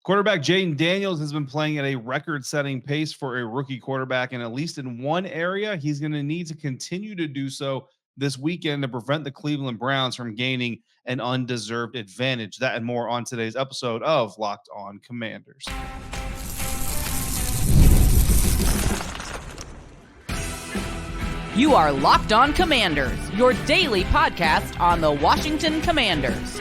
Quarterback Jayden Daniels has been playing at a record-setting pace for a rookie quarterback, and at least in one area, he's going to need to continue to do so this weekend to prevent the Cleveland Browns from gaining an undeserved advantage. That and more on today's episode of Locked On Commanders. You are Locked On Commanders, your daily podcast on the Washington Commanders.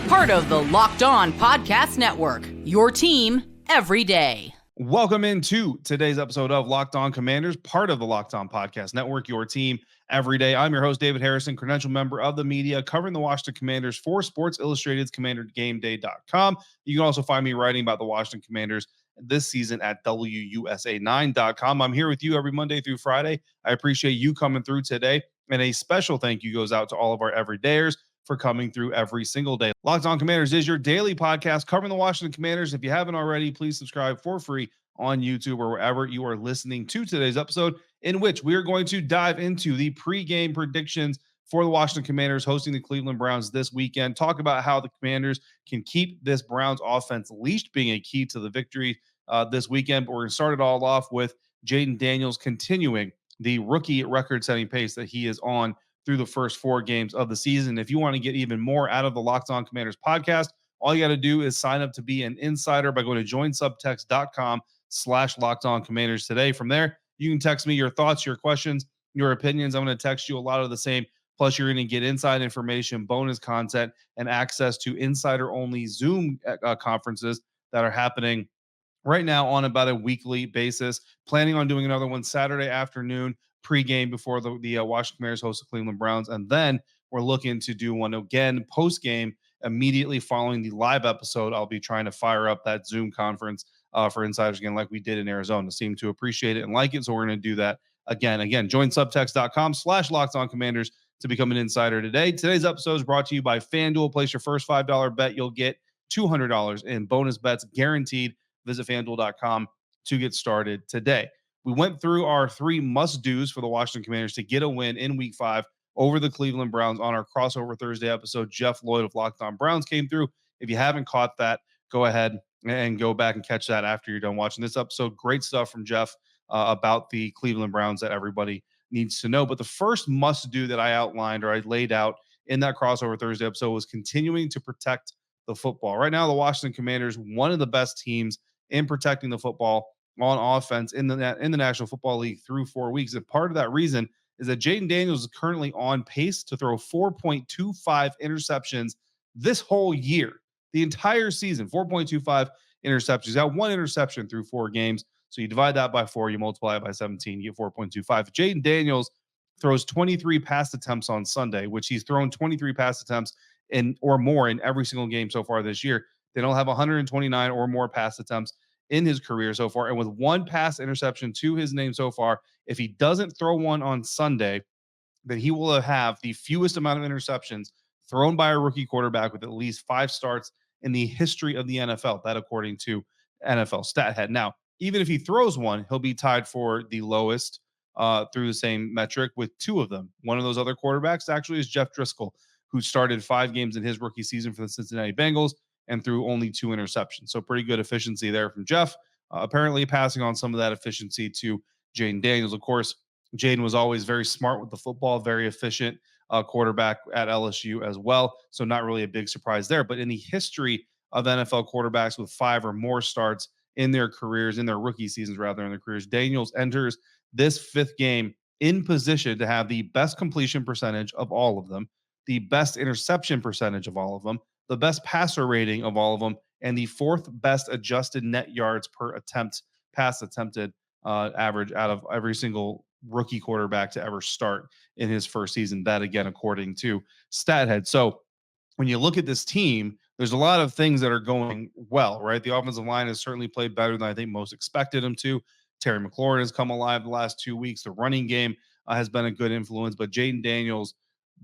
Part of the Locked On Podcast Network, your team every day. Welcome into today's episode of Locked On Commanders, part of the Locked On Podcast Network, your team every day. I'm your host, David Harrison, credentialed member of the media covering the Washington Commanders for Sports Illustrated's CommanderGameDay.com. You can also find me writing about the Washington Commanders this season at WUSA9.com. I'm here with you every Monday through Friday. I appreciate you coming through today, and a special thank you goes out to all of our everydayers for coming through every single day. Locked On Commanders is your daily podcast covering the Washington Commanders. If you haven't already, please subscribe for free on YouTube or wherever you are listening to today's episode, in which we are going to dive into the pregame predictions for the Washington Commanders hosting the Cleveland Browns this weekend. Talk about how the Commanders can keep this Browns offense leashed, being a key to the victory this weekend. But we're going to start it all off with Jayden Daniels continuing the rookie record-setting pace that he is on through the first 4 games of the season. If you want to get even more out of the Locked On Commanders podcast, all you got to do is sign up to be an insider by going to joinsubtext.com/LockedOnCommanders today. From there, you can text me your thoughts, your questions, your opinions. I'm going to text you a lot of the same. Plus, you're going to get inside information, bonus content, and access to insider-only Zoom conferences that are happening right now on about a weekly basis. Planning on doing another one Saturday afternoon pregame before the Washington Commanders host the Cleveland Browns. And then we're looking to do one again postgame immediately following the live episode. I'll be trying to fire up that Zoom conference for insiders again, like we did in Arizona. Seem to appreciate it and like it. So we're going to do that again. Join subtext.com/LockedOnCommanders to become an insider today. Today's episode is brought to you by FanDuel. Place your first $5 bet. You'll get $200 in bonus bets guaranteed. Visit FanDuel.com to get started today. We went through our 3 must-dos for the Washington Commanders to get a win in Week 5 over the Cleveland Browns on our crossover Thursday episode. Jeff Lloyd of Locked On Browns came through. If you haven't caught that, go ahead and go back and catch that after you're done watching this episode. Great stuff from Jeff about the Cleveland Browns that everybody needs to know. But the first must-do that I outlined or I laid out in that crossover Thursday episode was continuing to protect the football. Right now, the Washington Commanders, one of the best teams in protecting the football on offense in the National Football League through 4 weeks. And part of that reason is that Jayden Daniels is currently on pace to throw 4.25 interceptions this whole year, the entire season. 4.25 interceptions. He's got 1 interception through 4 games. So you divide that by 4, you multiply it by 17, you get 4.25. Jayden Daniels throws 23 pass attempts on Sunday, which he's thrown 23 pass attempts in or more in every single game so far this year. They don't have 129 or more pass attempts in his career so far. And with 1 pass interception to his name so far, if he doesn't throw one on Sunday, then he will have the fewest amount of interceptions thrown by a rookie quarterback with at least 5 starts in the history of the NFL. That according to NFL StatHead. Now, even if he throws one, he'll be tied for the lowest through the same metric with 2 of them. One of those other quarterbacks actually is Jeff Driscoll, who started 5 games in his rookie season for the Cincinnati Bengals and threw only 2 interceptions. So pretty good efficiency there from Jeff, apparently passing on some of that efficiency to Jayden Daniels. Of course, Jayden was always very smart with the football, very efficient quarterback at LSU as well. So not really a big surprise there. But in the history of NFL quarterbacks with 5 or more starts in their careers, in their rookie seasons rather, in their careers, Daniels enters this 5th game in position to have the best completion percentage of all of them, the best interception percentage of all of them, the best passer rating of all of them, and the 4th best adjusted net yards per attempt, pass attempted average out of every single rookie quarterback to ever start in his first season. That, again, according to StatHead. So when you look at this team, there's a lot of things that are going well, right? The offensive line has certainly played better than I think most expected him to. Terry McLaurin has come alive the last 2 weeks. The running game has been a good influence, but Jayden Daniels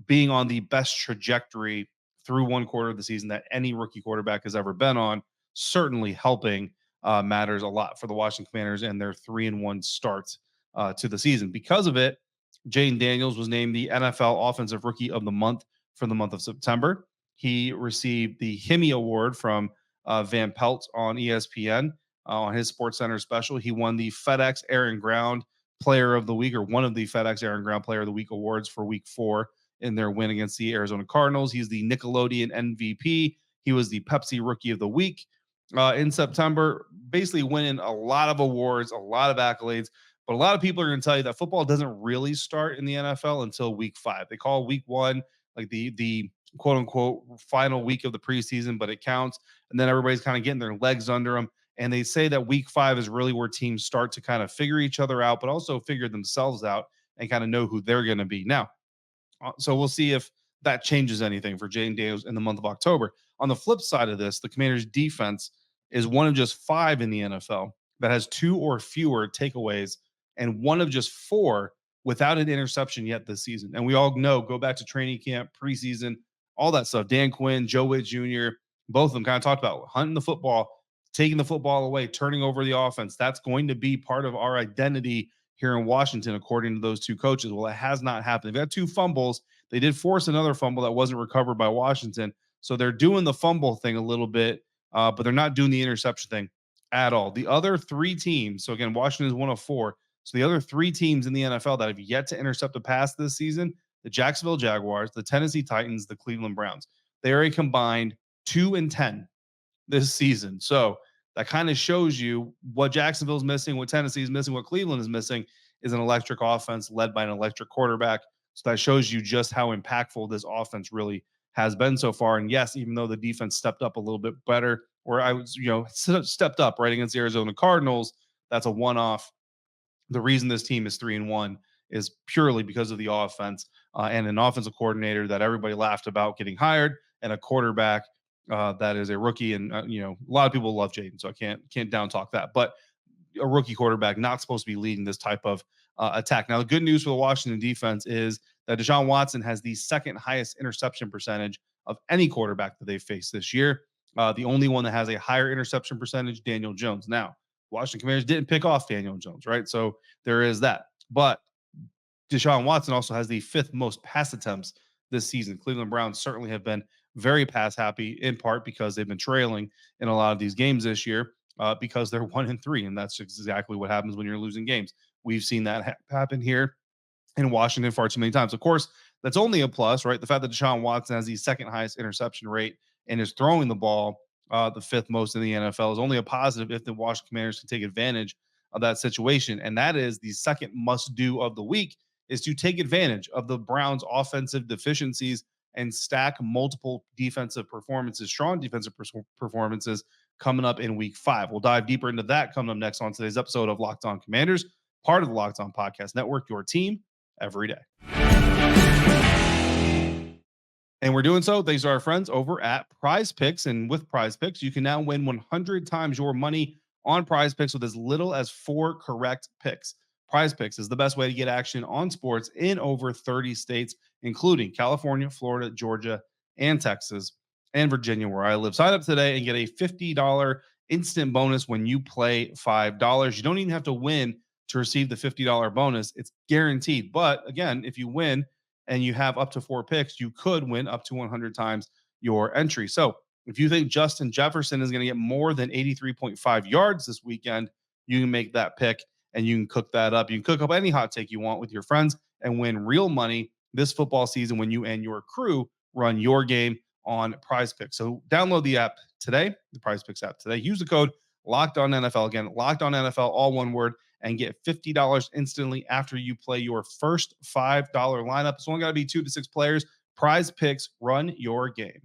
being on the best trajectory through 1 quarter of the season that any rookie quarterback has ever been on, certainly helping matters a lot for the Washington Commanders and their 3-1 start to the season. Because of it, Jayden Daniels was named the NFL Offensive Rookie of the Month for the month of September. He received the Hemi Award from Van Pelt on ESPN on his Sports Center special. He won the FedEx Air and Ground Player of the Week, or one of the FedEx Air and Ground Player of the Week awards for Week 4 in their win against the Arizona Cardinals. He's the Nickelodeon MVP. He was the Pepsi Rookie of the Week in September, basically winning a lot of awards, a lot of accolades. But a lot of people are going to tell you that football doesn't really start in the NFL until Week 5. They call Week 1 like the quote unquote final week of the preseason, but it counts. And then everybody's kind of getting their legs under them. And they say that Week 5 is really where teams start to kind of figure each other out, but also figure themselves out and kind of know who they're going to be. Now, so we'll see if that changes anything for Jayden Daniels in the month of October. On the flip side of this, the Commanders' defense is one of just 5 in the NFL that has 2 or fewer takeaways, and one of just 4 without an interception yet this season. And we all know, go back to training camp, preseason, all that stuff. Dan Quinn, Joe Witt Jr., both of them kind of talked about hunting the football, taking the football away, turning over the offense. That's going to be part of our identity here in Washington, according to those 2 coaches. Well, it has not happened. They've got 2 fumbles. They did force another fumble that wasn't recovered by Washington. So they're doing the fumble thing a little bit, but they're not doing the interception thing at all. The other 3 teams, so again, Washington is one of 4. So the other 3 teams in the NFL that have yet to intercept a pass this season, the Jacksonville Jaguars, the Tennessee Titans, the Cleveland Browns. They are a combined 2-10 this season. So that kind of shows you what Jacksonville's missing, what Tennessee is missing, what Cleveland is missing is an electric offense led by an electric quarterback. So that shows you just how impactful this offense really has been so far. And yes, even though the defense stepped up a little bit better, or I was, stepped up right against the Arizona Cardinals, that's a one-off. The reason this team is 3-1 is purely because of the offense and an offensive coordinator that everybody laughed about getting hired, and a quarterback that is a rookie. And a lot of people love Jayden, so I can't down talk that. But a rookie quarterback not supposed to be leading this type of attack. Now, the good news for the Washington defense is that Deshaun Watson has the second highest interception percentage of any quarterback that they've faced this year. The only one that has a higher interception percentage, Daniel Jones. Now, Washington Commanders didn't pick off Daniel Jones, right? So there is that. But Deshaun Watson also has the 5th most pass attempts this season. Cleveland Browns certainly have been very pass happy, in part because they've been trailing in a lot of these games this year because they're 1-3. And that's exactly what happens when you're losing games. We've seen that happen here in Washington far too many times. Of course, that's only a plus, right? The fact that Deshaun Watson has the 2nd highest interception rate and is throwing the ball the 5th most in the NFL is only a positive if the Washington Commanders can take advantage of that situation. And that is the second must-do of the week, is to take advantage of the Browns' offensive deficiencies and stack multiple defensive performances, strong defensive performances coming up in Week 5. We'll dive deeper into that coming up next on today's episode of Locked On Commanders, part of the Locked On Podcast Network, your team every day. And we're doing so thanks to our friends over at PrizePicks. And with PrizePicks, you can now win 100 times your money on PrizePicks with as little as 4 correct picks. PrizePicks is the best way to get action on sports in over 30 states, including California, Florida, Georgia, and Texas, and Virginia, where I live. Sign up today and get a $50 instant bonus when you play $5. You don't even have to win to receive the $50 bonus. It's guaranteed. But again, if you win and you have up to 4 picks, you could win up to 100 times your entry. So if you think Justin Jefferson is going to get more than 83.5 yards this weekend, you can make that pick and you can cook that up. You can cook up any hot take you want with your friends and win real money this football season when you and your crew run your game on PrizePicks. So download the app today, the PrizePicks app today. Use the code LOCKEDONNFL. Again, LOCKEDONNFL, all one word, and get $50 instantly after you play your first $5 lineup. It's only got to be 2 to 6 players. PrizePicks, run your game.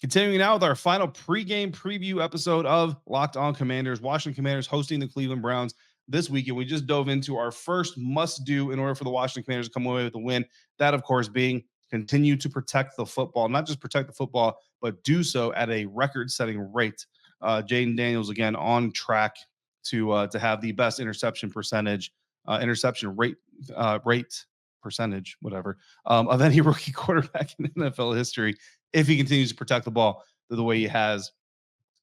Continuing now with our final pregame preview episode of Locked On Commanders. Washington Commanders hosting the Cleveland Browns this weekend. We just dove into our first must-do in order for the Washington Commanders to come away with a win. That, of course, being continue to protect the football. Not just protect the football, but do so at a record-setting rate. Jayden Daniels, again, on track to have the best interception percentage, rate percentage, whatever, of any rookie quarterback in NFL history if he continues to protect the ball the way he has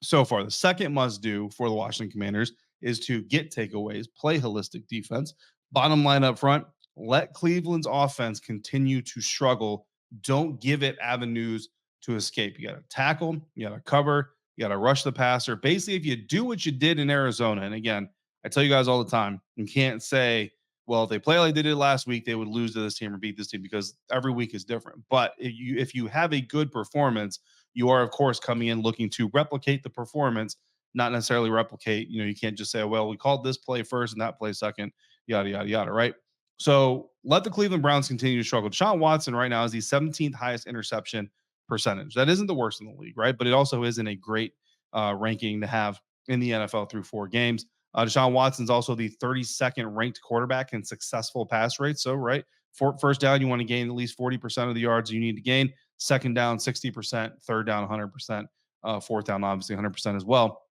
so far. The second must-do for the Washington Commanders is to get takeaways, play holistic defense. Bottom line up front, let Cleveland's offense continue to struggle. Don't give it avenues to escape. You got to tackle, you got to cover, you got to rush the passer. Basically, if you do what you did in Arizona, and again, I tell you guys all the time, you can't say, well, if they play like they did last week, they would lose to this team or beat this team, because every week is different. But if you have a good performance, you are of course coming in looking to replicate the performance, not necessarily replicate. You can't just say, well, we called this play first and that play second, yada yada yada, right? So let the Cleveland Browns continue to struggle. Deshaun Watson right now is the 17th highest interception percentage. That isn't the worst in the league, right? But it also isn't a great ranking to have in the NFL through 4 games. Deshaun Watson's also the 32nd ranked quarterback in successful pass rates. So, right, for first down, you want to gain at least 40% of the yards you need to gain. Second down, 60%. Third down, 100%. Fourth down, obviously 100% as well.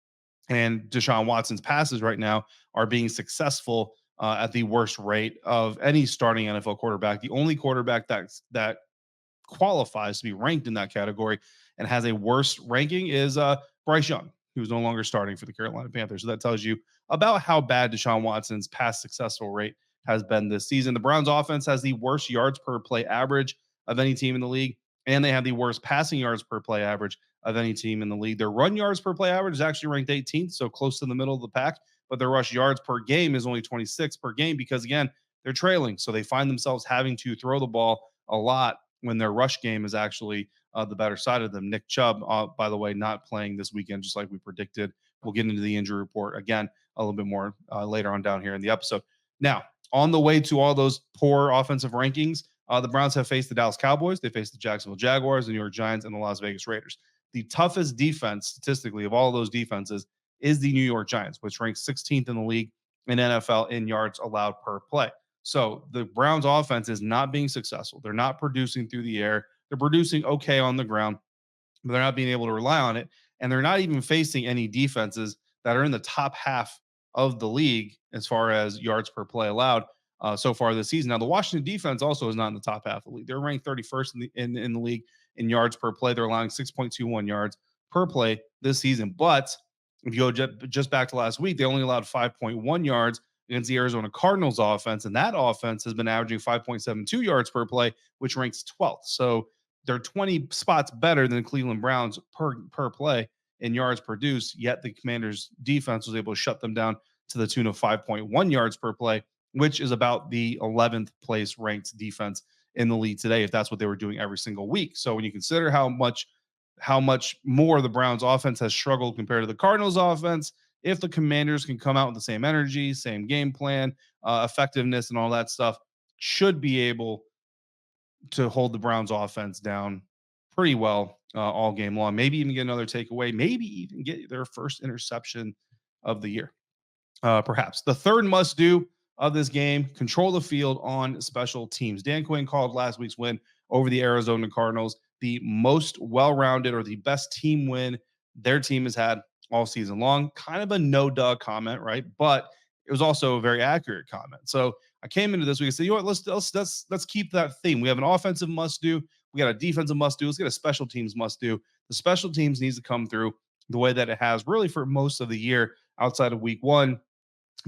And Deshaun Watson's passes right now are being successful at the worst rate of any starting NFL quarterback. The only quarterback that qualifies to be ranked in that category and has a worse ranking is Bryce Young, who's no longer starting for the Carolina Panthers. So that tells you about how bad Deshaun Watson's past successful rate has been this season. The Browns offense has the worst yards per play average of any team in the league, and they have the worst passing yards per play average of any team in the league. Their run yards per play average is actually ranked 18th, so close to the middle of the pack, but their rush yards per game is only 26 per game because, again, they're trailing. So they find themselves having to throw the ball a lot when their rush game is actually the better side of them. Nick Chubb, by the way, not playing this weekend, just like we predicted. We'll get into the injury report again a little bit more later on down here in the episode. Now, on the way to all those poor offensive rankings, the Browns have faced the Dallas Cowboys, they faced the Jacksonville Jaguars, the New York Giants, and the Las Vegas Raiders. The toughest defense statistically of all of those defenses is the New York Giants, which ranks 16th in the league in NFL in yards allowed per play. So the Browns offense is not being successful. They're not producing through the air. They're producing okay on the ground, but they're not being able to rely on it. And they're not even facing any defenses that are in the top half of the league as far as yards per play allowed so far this season. Now, the Washington defense also is not in the top half of the league. They're ranked 31st in the league in yards per play. They're allowing 6.21 yards per play this season. But if you go just back to last week, they only allowed 5.1 yards against the Arizona Cardinals offense, and that offense has been averaging 5.72 yards per play, which ranks 12th. So they're 20 spots better than the Cleveland Browns per play in yards produced, yet the Commanders' defense was able to shut them down to the tune of 5.1 yards per play, which is about the 11th place ranked defense in the league today, if that's what they were doing every single week. So when you consider how much more the Browns offense has struggled compared to the Cardinals offense, if the Commanders can come out with the same energy, same game plan, effectiveness, and all that stuff, should be able to hold the Browns offense down pretty well all game long. Maybe even get another takeaway, maybe even get their first interception of the year. Perhaps. The third must do of this game, control the field on special teams. Dan Quinn called last week's win over the Arizona Cardinals the most well-rounded or the best team win their team has had all season long. Kind of a no-duh comment, right? But it was also a very accurate comment. So I came into this week and said, you know what, let's keep that theme. We have an offensive must do. We got a defensive must do. Let's get a special teams must do. The special teams needs to come through the way that it has really for most of the year outside of week one,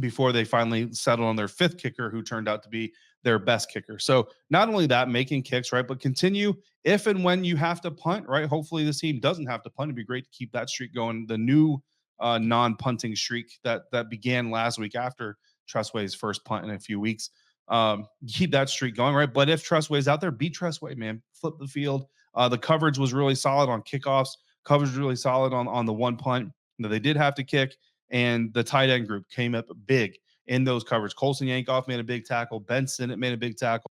before they finally settled on their fifth kicker, who turned out to be their best kicker. So not only that, making kicks, right, but continue if and when you have to punt, right? Hopefully this team doesn't have to punt. It'd be great to keep that streak going. The new non-punting streak that began last week after Tressway's first punt in a few weeks. Keep that streak going, right? But if Tressway's out there, beat Tressway, man. Flip the field. The coverage was really solid on kickoffs. Coverage was really solid on the one punt that they did have to kick. And the tight end group came up big in those coverage. Colson Yankoff made a big tackle. Ben Sinnott made a big tackle.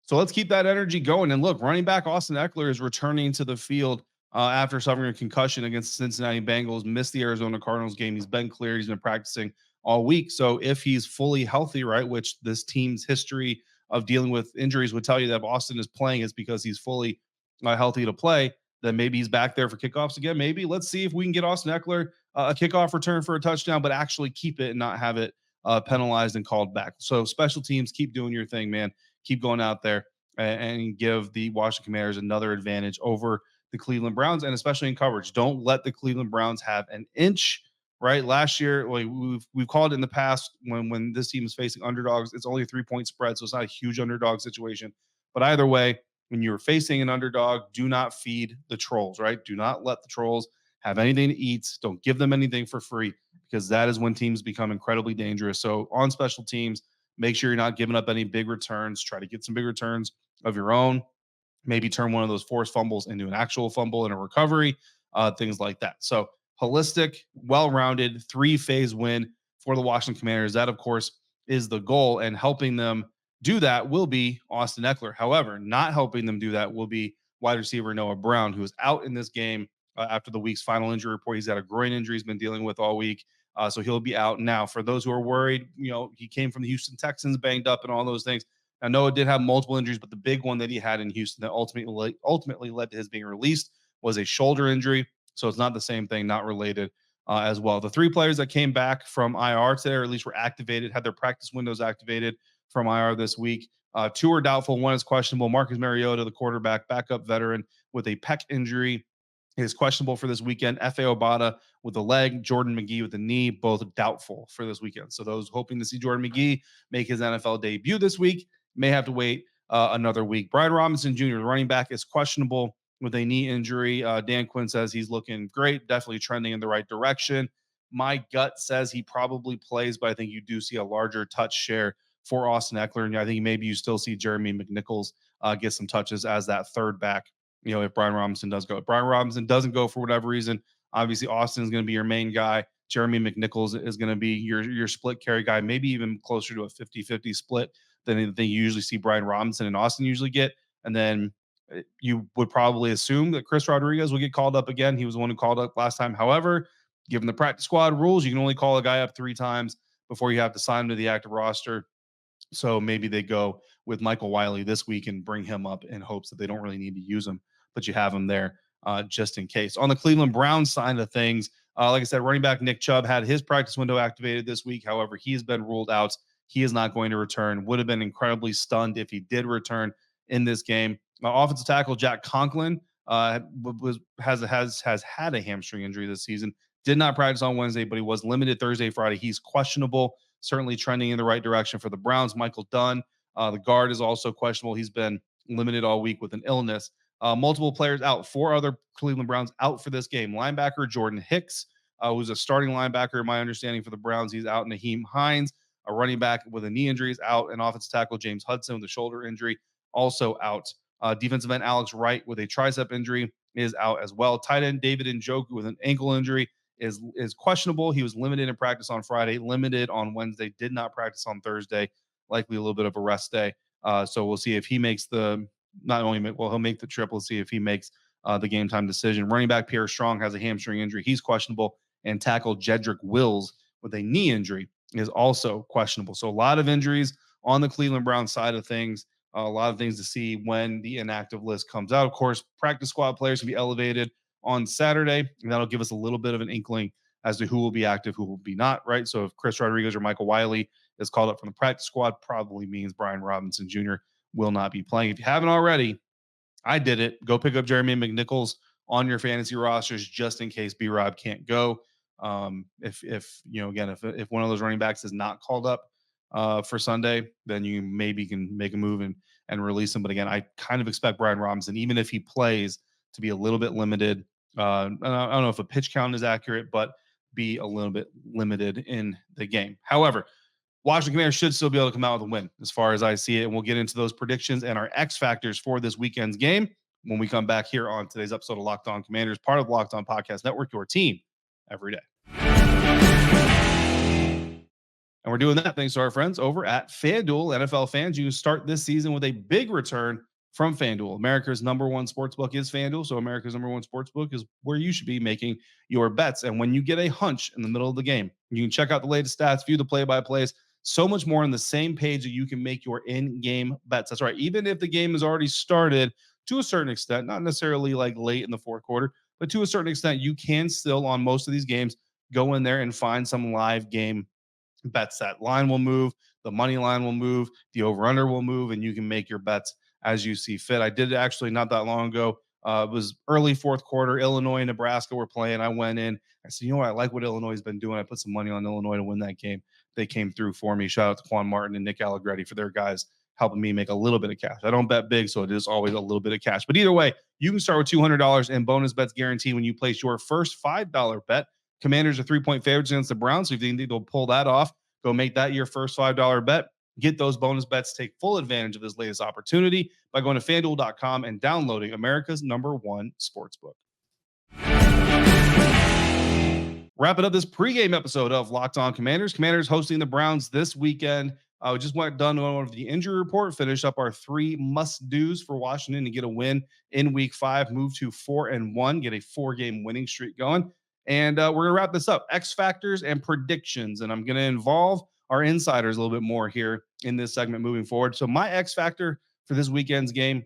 So let's keep that energy going. And look, running back Austin Ekeler is returning to the field after suffering a concussion against the Cincinnati Bengals. Missed the Arizona Cardinals game. He's been cleared. He's been practicing all week. So if he's fully healthy, right, which this team's history of dealing with injuries would tell you that if Austin is playing, it's because he's fully healthy to play. Then maybe he's back there for kickoffs again. Maybe let's see if we can get Austin Ekeler a kickoff return for a touchdown, but actually keep it and not have it penalized and called back. So special teams, keep doing your thing, man. Keep going out there and give the Washington Commanders another advantage over the Cleveland Browns, and especially in coverage. Don't let the Cleveland Browns have an inch, right? Last year, we've called it in the past when this team is facing underdogs. It's only a 3-point spread, so it's not a huge underdog situation. But either way, when you're facing an underdog, do not feed the trolls, right? Do not let the trolls have anything to eat. Don't give them anything for free, because that is when teams become incredibly dangerous. So on special teams, make sure you're not giving up any big returns. Try to get some big returns of your own. Maybe turn one of those forced fumbles into an actual fumble and a recovery, things like that. So holistic, well-rounded, three-phase win for the Washington Commanders. That, of course, is the goal, and helping them do that will be Austin Ekeler. However, not helping them do that will be wide receiver Noah Brown, who is out in this game after the week's final injury report. He's got a groin injury he's been dealing with all week. So he'll be out. Now, for those who are worried, he came from the Houston Texans banged up and all those things. I know it did have multiple injuries, but the big one that he had in Houston that ultimately led to his being released was a shoulder injury. So it's not the same thing, not related as well. The three players that came back from IR today, or at least were activated, had their practice windows activated from IR this week. Two are doubtful. One is questionable. Marcus Mariota, the quarterback, backup veteran with a pec injury, is questionable for this weekend. F.A. Obata with the leg, Jordan McGee with the knee, both doubtful for this weekend. So those hoping to see Jordan McGee make his NFL debut this week may have to wait another week. Brian Robinson Jr., the running back, is questionable with a knee injury. Dan Quinn says he's looking great, definitely trending in the right direction. My gut says he probably plays, but I think you do see a larger touch share for Austin Ekeler. And I think maybe you still see Jeremy McNichols get some touches as that third back, if Brian Robinson does go. If Brian Robinson doesn't go for whatever reason, obviously Austin is going to be your main guy. Jeremy McNichols is going to be your split carry guy, maybe even closer to a 50-50 split than you usually see Brian Robinson and Austin usually get. And then you would probably assume that Chris Rodriguez will get called up again. He was the one who called up last time. However, given the practice squad rules, you can only call a guy up 3 times before you have to sign him to the active roster. So maybe they go with Michael Wiley this week and bring him up in hopes that they don't really need to use him, but you have him there just in case. On the Cleveland Browns side of things, like I said, running back Nick Chubb had his practice window activated this week. However, he has been ruled out. He is not going to return. Would have been incredibly stunned if he did return in this game. Offensive tackle Jack Conklin has had a hamstring injury this season. Did not practice on Wednesday, but he was limited Thursday, Friday. He's questionable, certainly trending in the right direction for the Browns. Michael Dunn, the guard, is also questionable. He's been limited all week with an illness. Multiple players out. 4 other Cleveland Browns out for this game. Linebacker Jordan Hicks, who's a starting linebacker, my understanding, for the Browns. He's out. Naheem Hines, a running back with a knee injury, is out. And offensive tackle James Hudson with a shoulder injury, also out. Defensive end Alex Wright with a tricep injury is out as well. Tight end David Njoku with an ankle injury is questionable. He was limited in practice on Friday, limited on Wednesday, did not practice on Thursday, likely a little bit of a rest day. So we'll see if he makes he'll make the trip. We'll see if he makes the game time decision. Running back Pierre Strong has a hamstring injury. He's questionable. And tackle Jedrick Wills with a knee injury is also questionable. So a lot of injuries on the Cleveland Browns side of things. A lot of things to see when the inactive list comes out. Of course, practice squad players will be elevated on Saturday, and that'll give us a little bit of an inkling as to who will be active, who will be not, right? So if Chris Rodriguez or Michael Wiley is called up from the practice squad, probably means Brian Robinson Jr. will not be playing. If you haven't already, I did it. Go pick up Jeremy McNichols on your fantasy rosters just in case B-Rob can't go. If one of those running backs is not called up for Sunday, then you maybe can make a move and release him. But again, I kind of expect Brian Robinson, even if he plays, to be a little bit limited. I don't know if a pitch count is accurate, but be a little bit limited in the game. However, Washington Commanders should still be able to come out with a win as far as I see it. And we'll get into those predictions and our X factors for this weekend's game when we come back here on today's episode of Locked On Commanders, part of the Locked On Podcast Network, your team every day. And we're doing that thanks to our friends over at FanDuel. NFL fans, you start this season with a big return from FanDuel. America's number one sportsbook is FanDuel, so America's number one sportsbook is where you should be making your bets. And when you get a hunch in the middle of the game, you can check out the latest stats, view the play-by-plays, so much more on the same page that you can make your in-game bets. That's right. Even if the game has already started to a certain extent, not necessarily like late in the fourth quarter, but to a certain extent, you can still, on most of these games, go in there and find some live game bets. That line will move, the money line will move, the over-under will move, and you can make your bets as you see fit. I did it actually not that long ago. It was early fourth quarter. Illinois and Nebraska were playing. I went in. I said, you know what? I like what Illinois has been doing. I put some money on Illinois to win that game. They came through for me. Shout out to Quan Martin and Nick Allegretti for their guys helping me make a little bit of cash. I don't bet big, so it is always a little bit of cash. But either way, you can start with $200 and bonus bets guaranteed when you place your first $5 bet. Commanders are 3-point favorites against the Browns. So if you think they'll pull that off, go make that your first $5 bet. Get those bonus bets. Take full advantage of this latest opportunity by going to FanDuel.com and downloading America's #1 sportsbook. Wrapping up this pregame episode of Locked On Commanders. Commanders hosting the Browns this weekend. We just went done on the injury report, finished up our 3 must-dos for Washington to get a win in Week 5, move to 4-1, get a 4-game winning streak going. And we're going to wrap this up. X factors and predictions. And I'm going to involve our insiders a little bit more here in this segment moving forward. So my X factor for this weekend's game,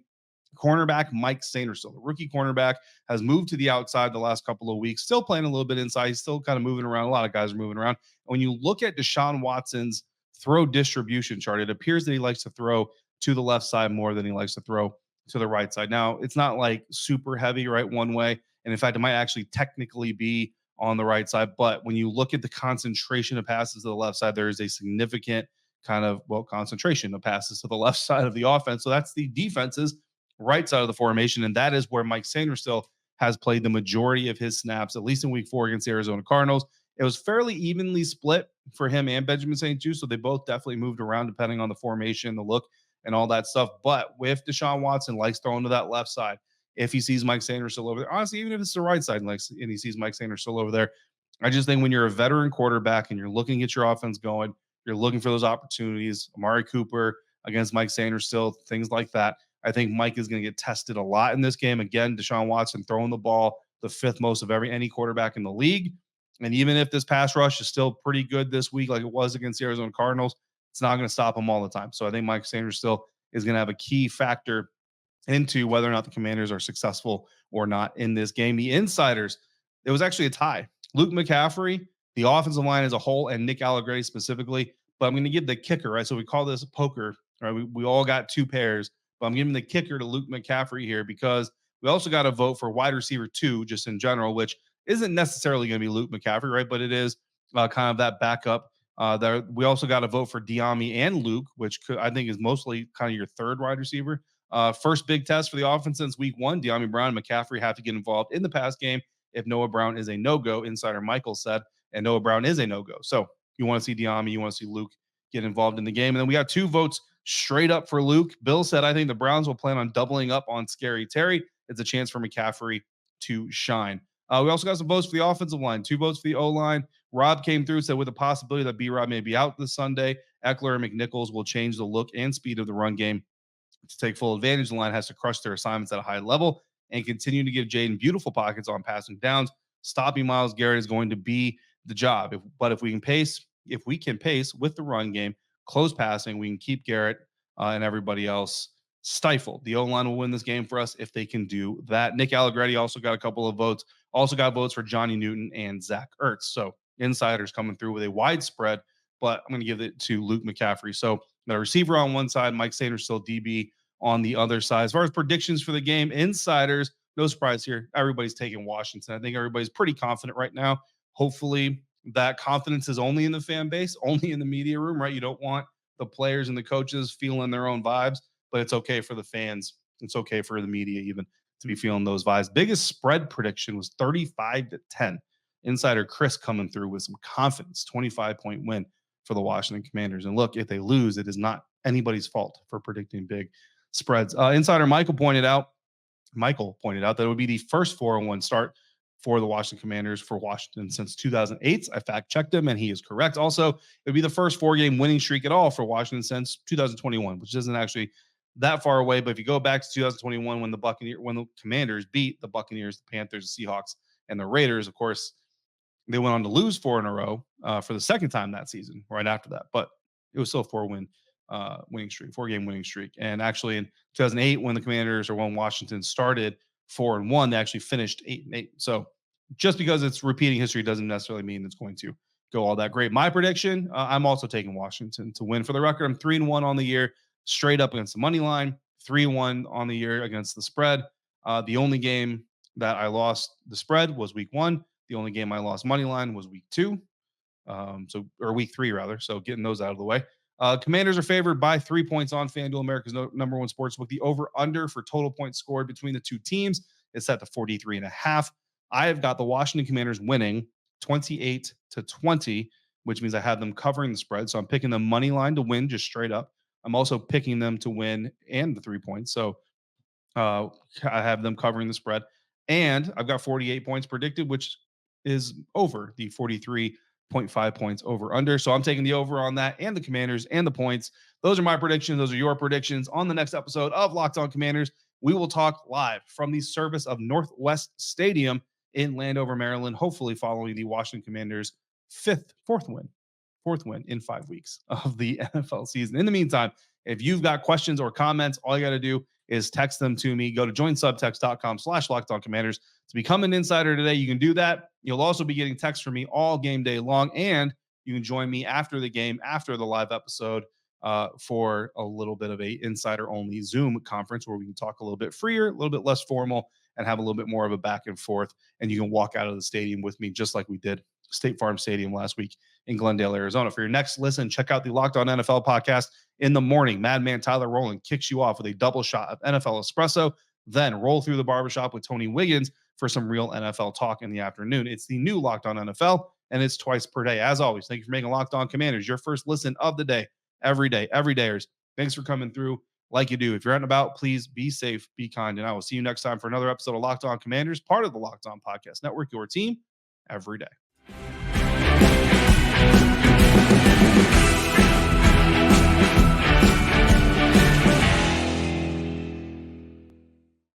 cornerback Mike St-Juste, the rookie cornerback, has moved to the outside the last couple of weeks, still playing a little bit inside. He's still kind of moving around. A lot of guys are moving around. And when you look at Deshaun Watson's throw distribution chart, it appears that he likes to throw to the left side more than he likes to throw to the right side. Now, it's not like super heavy, right, one way. And in fact, it might actually technically be on the right side. But when you look at the concentration of passes to the left side, there is a significant kind of, concentration of passes to the left side of the offense. So that's the defense's right side of the formation. And that is where Mike Sanders still has played the majority of his snaps, at least in Week 4 against the Arizona Cardinals. It was fairly evenly split for him and Benjamin St-Juste. So they both definitely moved around depending on the formation, the look, and all that stuff. But with Deshaun Watson likes throwing to that left side, if he sees Mike Sanders still over there, honestly, even if it's the right side and he sees Mike Sanders still over there, I just think when you're a veteran quarterback and you're looking at your offense going, you're looking for those opportunities, Amari Cooper against Mike Sanders still, things like that. I think Mike is going to get tested a lot in this game. Again, Deshaun Watson throwing the ball the 5th most of any quarterback in the league. And even if this pass rush is still pretty good this week, like it was against the Arizona Cardinals, it's not going to stop him all the time. So I think Mike Sanders still is going to have a key factor into whether or not the Commanders are successful or not in this game. The insiders, it was actually a tie. Luke McCaffrey, the offensive line as a whole, and Nick Allegretti specifically. But I'm going to give the kicker, right? So we call this poker, right? We all got 2 pairs, but I'm giving the kicker to Luke McCaffrey here because we also got to vote for wide receiver 2 just in general, which isn't necessarily going to be Luke McCaffrey, right? But it is kind of that backup. There, we also got to vote for Diami and Luke, which I think is mostly kind of your 3rd wide receiver. First big test for the offense since Week 1. Diami Brown and McCaffrey have to get involved in the pass game if Noah Brown is a no-go, insider Michael said, and Noah Brown is a no-go. So you want to see Diami, you want to see Luke get involved in the game. And then we got 2 votes straight up for Luke. Bill said, I think the Browns will plan on doubling up on Scary Terry. It's a chance for McCaffrey to shine. We also got some votes for the offensive line, 2 votes for the O-line. Rob came through, said with the possibility that B-Rob may be out this Sunday, Ekeler and McNichols will change the look and speed of the run game to take full advantage. The line has to crush their assignments at a high level and continue to give Jayden beautiful pockets on passing downs. Stopping Myles Garrett is going to be the job. If we can pace with the run game, close passing, we can keep Garrett and everybody else stifled. The O-line will win this game for us if they can do that. Nick Allegretti also got a couple of votes. Also got votes for Johnny Newton and Zach Ertz. So insiders coming through with a wide spread, but I'm going to give it to Luke McCaffrey. So the receiver on one side, Mike Sanders still DB on the other side. As far as predictions for the game, insiders, no surprise here. Everybody's taking Washington. I think everybody's pretty confident right now. Hopefully that confidence is only in the fan base, only in the media room, right? You don't want the players and the coaches feeling their own vibes, but it's okay for the fans. It's okay for the media even to be feeling those vibes. Biggest spread prediction was 35-10. Insider Chris coming through with some confidence, 25-point win for the Washington Commanders. And look, if they lose, it is not anybody's fault for predicting big spreads. Insider Michael pointed out that it would be the first 4-1 start for the Washington Commanders for Washington since 2008. I fact checked him and he is correct. Also, it would be the first 4-game winning streak at all for Washington since 2021, which isn't actually that far away. But if you go back to 2021, when the Commanders beat the Buccaneers, the Panthers, the Seahawks, and the Raiders, of course, they went on to lose 4 in a row for the second time that season, right after that. But it was still a 4-game winning streak. And actually in 2008, when Washington started 4-1, they actually finished 8-8. So just because it's repeating history doesn't necessarily mean it's going to go all that great. My prediction, I'm also taking Washington to win. For the record, I'm 3-1 on the year, straight up against the money line, 3-1 on the year against the spread. The only game that I lost the spread was Week 1. The only game I lost money line was Week 2. Or Week 3 rather. So getting those out of the way. Commanders are favored by 3 points on FanDuel, America's number one sportsbook. The over-under for total points scored between the two teams is set to 43.5. I have got the Washington Commanders winning 28-20, which means I have them covering the spread. So I'm picking the money line to win just straight up. I'm also picking them to win and the 3 points. So I have them covering the spread. And I've got 48 points predicted, which is over the 43.5 points over under. So I'm taking the over on that and the Commanders and the points. Those are my predictions. Those are your predictions. On the next episode of Locked On Commanders, we will talk live from the service of Northwest Stadium in Landover, Maryland, hopefully following the Washington Commanders' fourth win in 5 weeks of the NFL season. In the meantime, if you've got questions or comments, all you got to do is text them to me. Go to joinsubtext.com/LockedOnCommanders to become an insider today. You can do that. You'll also be getting texts from me all game day long, and you can join me after the game, after the live episode, for a little bit of a insider-only Zoom conference where we can talk a little bit freer, a little bit less formal, and have a little bit more of a back and forth. And you can walk out of the stadium with me just like we did State Farm Stadium last week in Glendale, Arizona. For your next listen, check out the Locked On NFL podcast in the morning. Madman Tyler Rowland kicks you off with a double shot of NFL espresso, then roll through the barbershop with Tony Wiggins for some real NFL talk in the afternoon. It's the new Locked On NFL, and it's twice per day. As always, thank you for making Locked On Commanders your first listen of the day, every dayers. Thanks for coming through like you do. If you're out and about, please be safe, be kind, and I will see you next time for another episode of Locked On Commanders, part of the Locked On Podcast Network, your team every day.